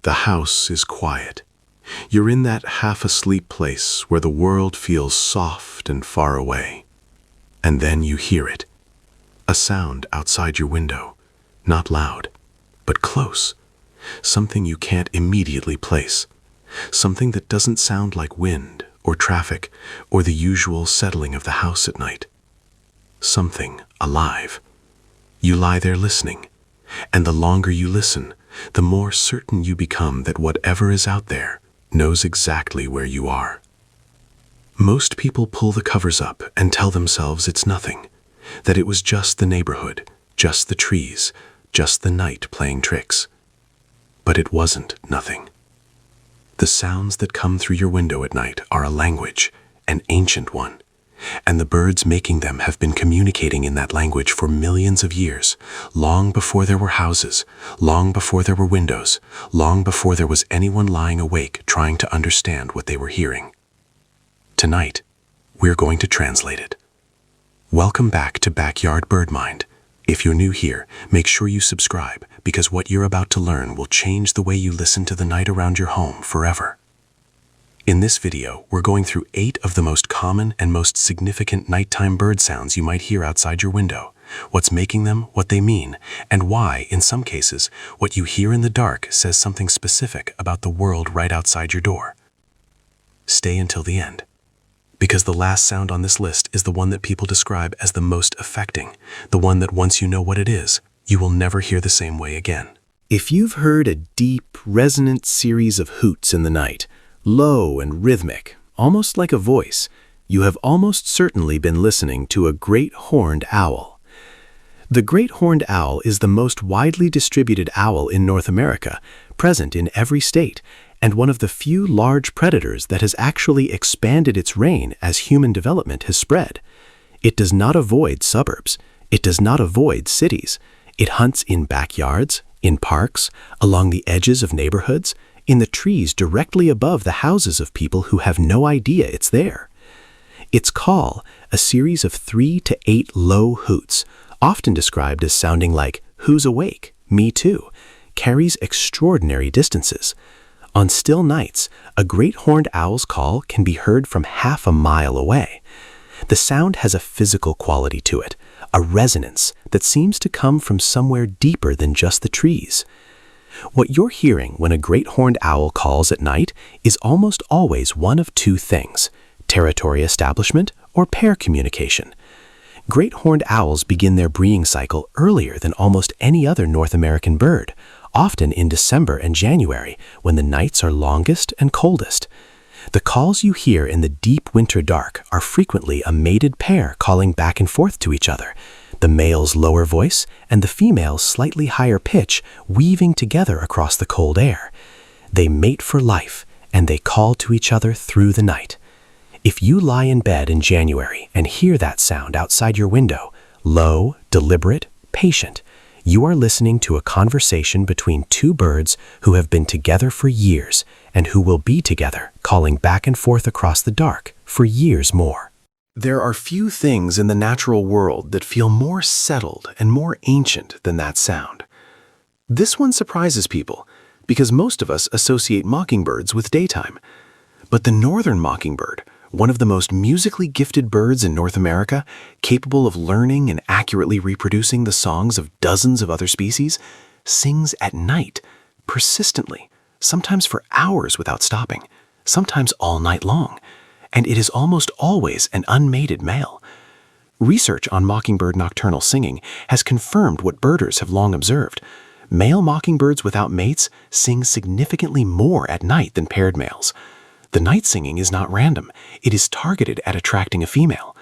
The house is quiet. You're in that half-asleep place where the world feels soft and far away. And then you hear it. A sound outside your window. Not loud, but close. Something you can't immediately place. Something that doesn't sound like wind or traffic or the usual settling of the house at night. Something alive. You lie there listening, and the longer you listen, the more certain you become that whatever is out there knows exactly where you are. Most people pull the covers up and tell themselves it's nothing, that it was just the neighborhood, just the trees, just the night playing tricks. But it wasn't nothing. The sounds that come through your window at night are a language, an ancient one, and the birds making them have been communicating in that language for millions of years, long before there were houses, long before there were windows, long before there was anyone lying awake trying to understand what they were hearing. Tonight, we're going to translate it. Welcome back to Backyard Bird Mind. If you're new here, make sure you subscribe, because what you're about to learn will change the way you listen to the night around your home forever. In this video, we're going through 8 of the most common and most significant nighttime bird sounds you might hear outside your window, what's making them, what they mean, and why, in some cases, what you hear in the dark says something specific about the world right outside your door. Stay until the end, because the last sound on this list is the one that people describe as the most affecting, the one that once you know what it is, you will never hear the same way again. If you've heard a deep, resonant series of hoots in the night, low and rhythmic, almost like a voice, you have almost certainly been listening to a great horned owl. The great horned owl is the most widely distributed owl in North America, present in every state, and one of the few large predators that has actually expanded its reign as human development has spread. It does not avoid suburbs. It does not avoid cities. It hunts in backyards, in parks, along the edges of neighborhoods, in the trees directly above the houses of people who have no idea it's there. Its call, a series of 3 to 8 low hoots, often described as sounding like, "Who's awake? Me too," carries extraordinary distances. On still nights, a great horned owl's call can be heard from half a mile away. The sound has a physical quality to it, a resonance that seems to come from somewhere deeper than just the trees. What you're hearing when a great horned owl calls at night is almost always one of 2 things: territory establishment or pair communication. Great horned owls begin their breeding cycle earlier than almost any other North American bird, often in December and January, when the nights are longest and coldest. The calls you hear in the deep winter dark are frequently a mated pair calling back and forth to each other, the male's lower voice and the female's slightly higher pitch weaving together across the cold air. They mate for life, and they call to each other through the night. If you lie in bed in January and hear that sound outside your window, low, deliberate, patient, you are listening to a conversation between 2 birds who have been together for years and who will be together, calling back and forth across the dark for years more. There are few things in the natural world that feel more settled and more ancient than that sound. This one surprises people because most of us associate mockingbirds with daytime. But the Northern Mockingbird, one of the most musically gifted birds in North America, capable of learning and accurately reproducing the songs of dozens of other species, sings at night, persistently, sometimes for hours without stopping, sometimes all night long, and it is almost always an unmated male. Research on mockingbird nocturnal singing has confirmed what birders have long observed. Male mockingbirds without mates sing significantly more at night than paired males. The night singing is not random. It is targeted at attracting a female.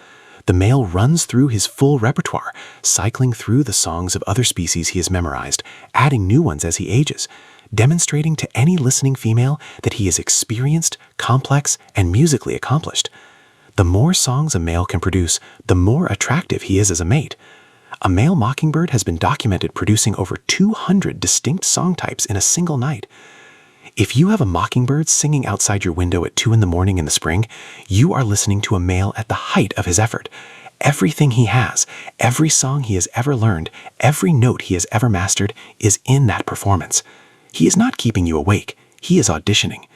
The male runs through his full repertoire, cycling through the songs of other species he has memorized, adding new ones as he ages, demonstrating to any listening female that he is experienced, complex, and musically accomplished. The more songs a male can produce, the more attractive he is as a mate. A male mockingbird has been documented producing over 200 distinct song types in a single night. If you have a mockingbird singing outside your window at 2 in the morning in the spring, you are listening to a male at the height of his effort. Everything he has, every song he has ever learned, every note he has ever mastered is in that performance. He is not keeping you awake, he is auditioning.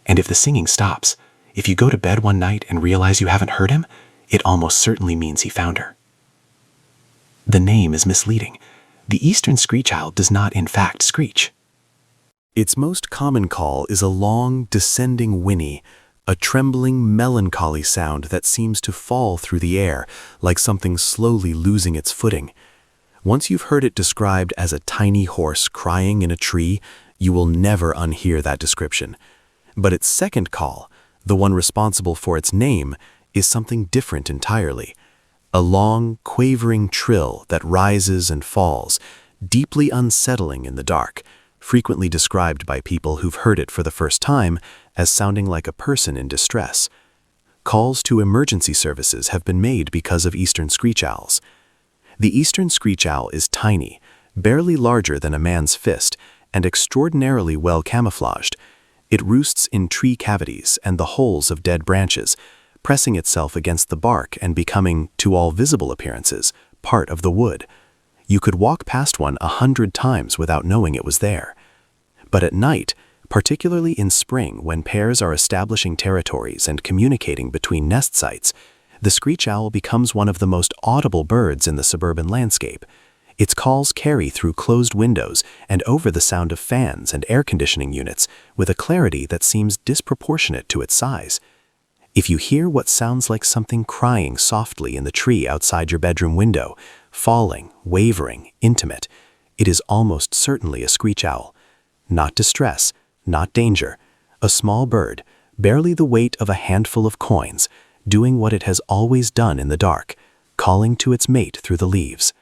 And if the singing stops, if you go to bed one night and realize you haven't heard him, it almost certainly means he found her. The name is misleading. The eastern screech owl does not in fact screech. Its most common call is a long, descending whinny, a trembling, melancholy sound that seems to fall through the air, like something slowly losing its footing. Once you've heard it described as a tiny horse crying in a tree, you will never unhear that description. But its second call, the one responsible for its name, is something different entirely. A long, quavering trill that rises and falls, deeply unsettling in the dark, frequently described by people who've heard it for the first time as sounding like a person in distress. Calls to emergency services have been made because of eastern screech owls. The eastern screech owl is tiny, barely larger than a man's fist, and extraordinarily well camouflaged. It roosts in tree cavities and the holes of dead branches, pressing itself against the bark and becoming, to all visible appearances, part of the wood. You could walk past one 100 times without knowing it was there. But at night, particularly in spring when pairs are establishing territories and communicating between nest sites, the screech owl becomes one of the most audible birds in the suburban landscape. Its calls carry through closed windows and over the sound of fans and air conditioning units with a clarity that seems disproportionate to its size. If you hear what sounds like something crying softly in the tree outside your bedroom window, falling, wavering, intimate, it is almost certainly a screech owl. Not distress, not danger. A small bird, barely the weight of a handful of coins, doing what it has always done in the dark, calling to its mate through the leaves.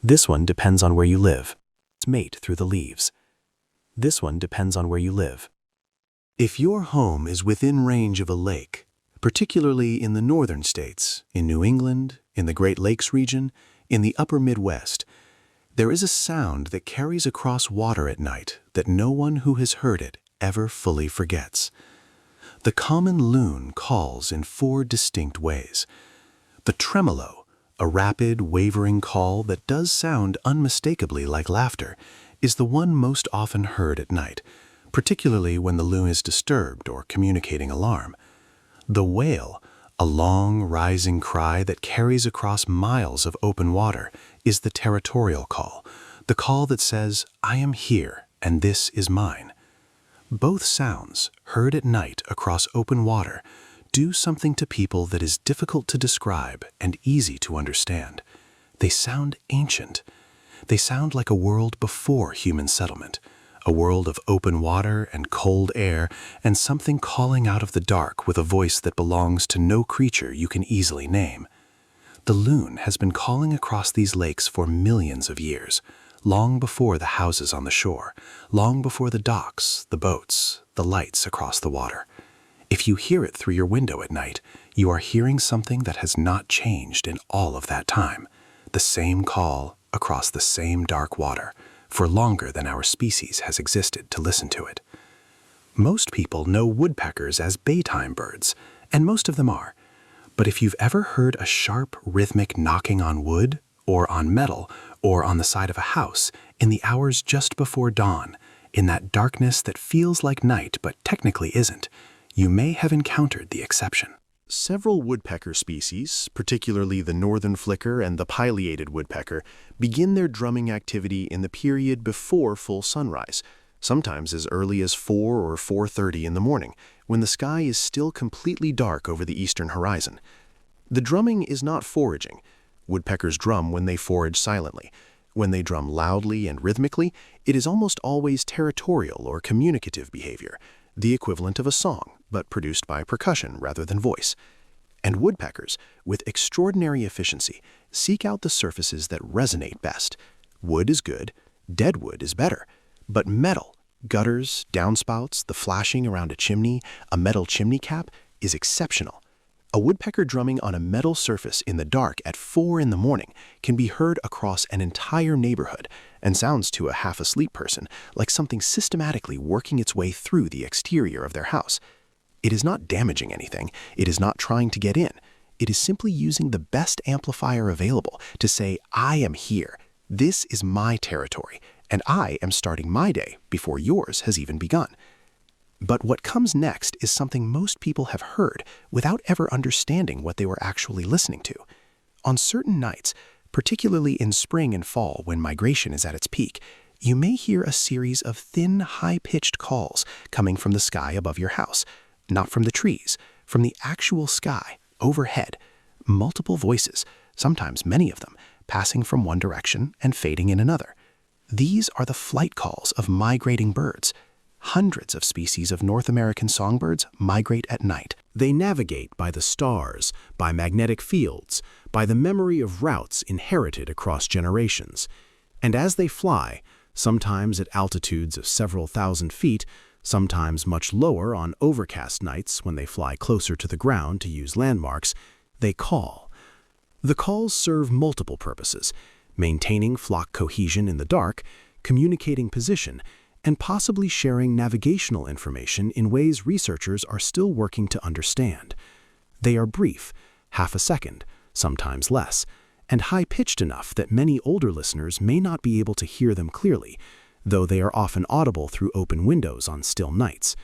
This one depends on where you live. Its mate through the leaves. This one depends on where you live. If your home is within range of a lake, particularly in the northern states, in New England, in the Great Lakes region, in the upper Midwest, there is a sound that carries across water at night that no one who has heard it ever fully forgets. The common loon calls in 4 distinct ways. The tremolo, a rapid, wavering call that does sound unmistakably like laughter, is the one most often heard at night, particularly when the loon is disturbed or communicating alarm. The wail, a long, rising cry that carries across miles of open water, is the territorial call, the call that says, "I am here, and this is mine." Both sounds, heard at night across open water, do something to people that is difficult to describe and easy to understand. They sound ancient. They sound like a world before human settlement, a world of open water and cold air, and something calling out of the dark with a voice that belongs to no creature you can easily name. The loon has been calling across these lakes for millions of years, long before the houses on the shore, long before the docks, the boats, the lights across the water. If you hear it through your window at night, you are hearing something that has not changed in all of that time. The same call across the same dark water, for longer than our species has existed to listen to it. Most people know woodpeckers as baytime birds, and most of them are. But if you've ever heard a sharp, rhythmic knocking on wood, or on metal, or on the side of a house, in the hours just before dawn, in that darkness that feels like night but technically isn't, you may have encountered the exception. Several woodpecker species, particularly the northern flicker and the pileated woodpecker, begin their drumming activity in the period before full sunrise, sometimes as early as 4 or 4:30 in the morning, when the sky is still completely dark over the eastern horizon. The drumming is not foraging. Woodpeckers drum when they forage silently. When they drum loudly and rhythmically, it is almost always territorial or communicative behavior, the equivalent of a song, but produced by percussion rather than voice. And woodpeckers, with extraordinary efficiency, seek out the surfaces that resonate best. Wood is good, dead wood is better, but metal, gutters, downspouts, the flashing around a chimney, a metal chimney cap, is exceptional. A woodpecker drumming on a metal surface in the dark at 4 in the morning can be heard across an entire neighborhood and sounds to a half-asleep person like something systematically working its way through the exterior of their house. It is not damaging anything. It is not trying to get in. It is simply using the best amplifier available to say, "I am here. This is my territory, and I am starting my day before yours has even begun. But what comes next is something most people have heard without ever understanding what they were actually listening to. On certain nights, particularly in spring and fall when migration is at its peak, you may hear a series of thin, high-pitched calls coming from the sky above your house, not from the trees, from the actual sky, overhead. Multiple voices, sometimes many of them, passing from one direction and fading in another. These are the flight calls of migrating birds. Hundreds of species of North American songbirds migrate at night. They navigate by the stars, by magnetic fields, by the memory of routes inherited across generations. And as they fly, sometimes at altitudes of several thousand feet, sometimes much lower on overcast nights when they fly closer to the ground to use landmarks, they call. The calls serve multiple purposes: maintaining flock cohesion in the dark, communicating position, and possibly sharing navigational information in ways researchers are still working to understand. They are brief, half a second, sometimes less, and high-pitched enough that many older listeners may not be able to hear them clearly, though they are often audible through open windows on still nights.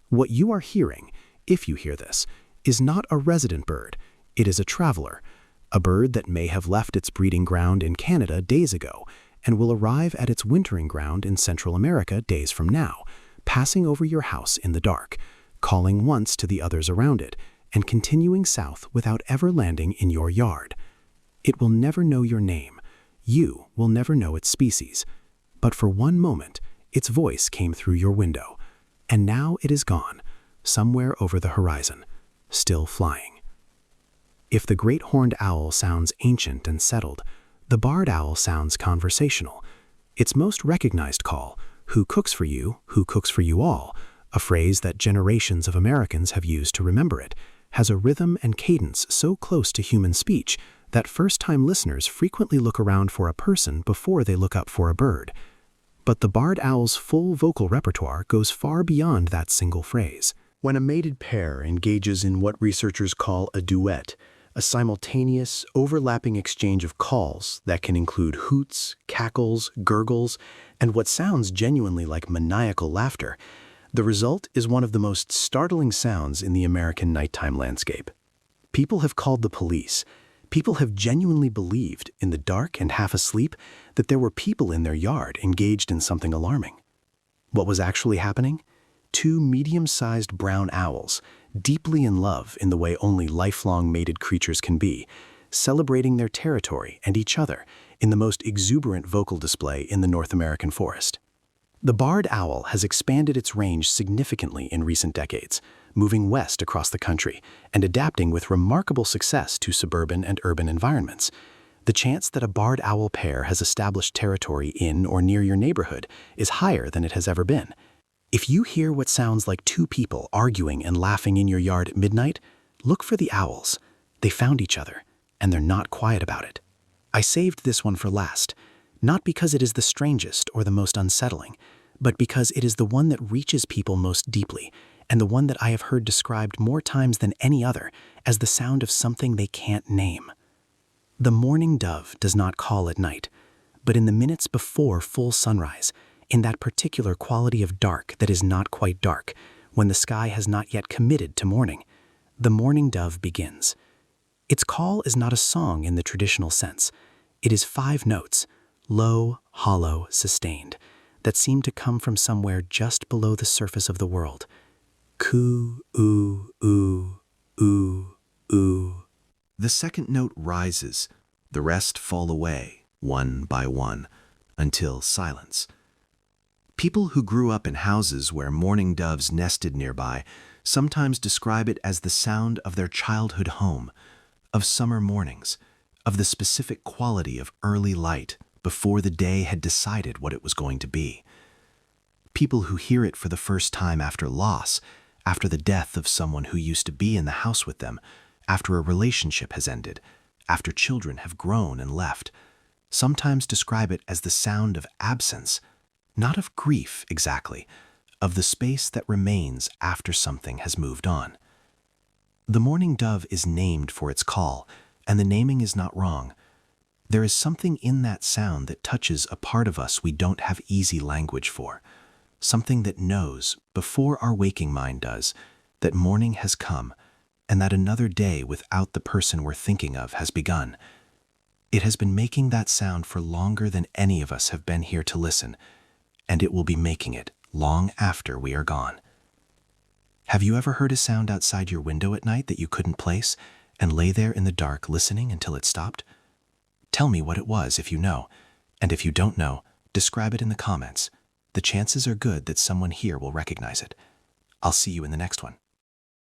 What you are hearing, if you hear this, is not a resident bird. It is a traveler, a bird that may have left its breeding ground in Canada days ago and will arrive at its wintering ground in Central America days from now, passing over your house in the dark, calling once to the others around it, and continuing south without ever landing in your yard. It will never know your name. You will never know its species. But for one moment, its voice came through your window, and now it is gone, somewhere over the horizon, still flying. If the great horned owl sounds ancient and settled, the barred owl sounds conversational. Its most recognized call, "Who cooks for you all," a phrase that generations of Americans have used to remember it, has a rhythm and cadence so close to human speech that first-time listeners frequently look around for a person before they look up for a bird. But the barred owl's full vocal repertoire goes far beyond that single phrase. When a mated pair engages in what researchers call a duet, a simultaneous, overlapping exchange of calls that can include hoots, cackles, gurgles, and what sounds genuinely like maniacal laughter, the result is one of the most startling sounds in the American nighttime landscape. People have called the police. People have genuinely believed, in the dark and half asleep, that there were people in their yard engaged in something alarming. What was actually happening? Two medium-sized brown owls, deeply in love in the way only lifelong mated creatures can be, celebrating their territory and each other in the most exuberant vocal display in the North American forest. The barred owl has expanded its range significantly in recent decades, moving west across the country and adapting with remarkable success to suburban and urban environments. The chance that a barred owl pair has established territory in or near your neighborhood is higher than it has ever been. If you hear what sounds like two people arguing and laughing in your yard at midnight, look for the owls. They found each other, and they're not quiet about it. I saved this one for last, not because it is the strangest or the most unsettling, but because it is the one that reaches people most deeply, and the one that I have heard described more times than any other as the sound of something they can't name. The mourning dove does not call at night, but in the minutes before full sunrise, in that particular quality of dark that is not quite dark, when the sky has not yet committed to morning, the mourning dove begins. Its call is not a song in the traditional sense. It is 5 notes, low, hollow, sustained, that seem to come from somewhere just below the surface of the world. Coo, oo, oo, oo, oo. The second note rises, the rest fall away, one by one, until silence. People who grew up in houses where mourning doves nested nearby sometimes describe it as the sound of their childhood home, of summer mornings, of the specific quality of early light before the day had decided what it was going to be. People who hear it for the first time after loss, after the death of someone who used to be in the house with them, after a relationship has ended, after children have grown and left, sometimes describe it as the sound of absence, not of grief exactly, of the space that remains after something has moved on. The mourning dove is named for its call, and the naming is not wrong. There is something in that sound that touches a part of us we don't have easy language for, something that knows, before our waking mind does, that morning has come and that another day without the person we're thinking of has begun. It has been making that sound for longer than any of us have been here to listen, and it will be making it long after we are gone. Have you ever heard a sound outside your window at night that you couldn't place and lay there in the dark listening until it stopped? Tell me what it was if you know, and if you don't know, describe it in the comments. The chances are good that someone here will recognize it. I'll see you in the next one.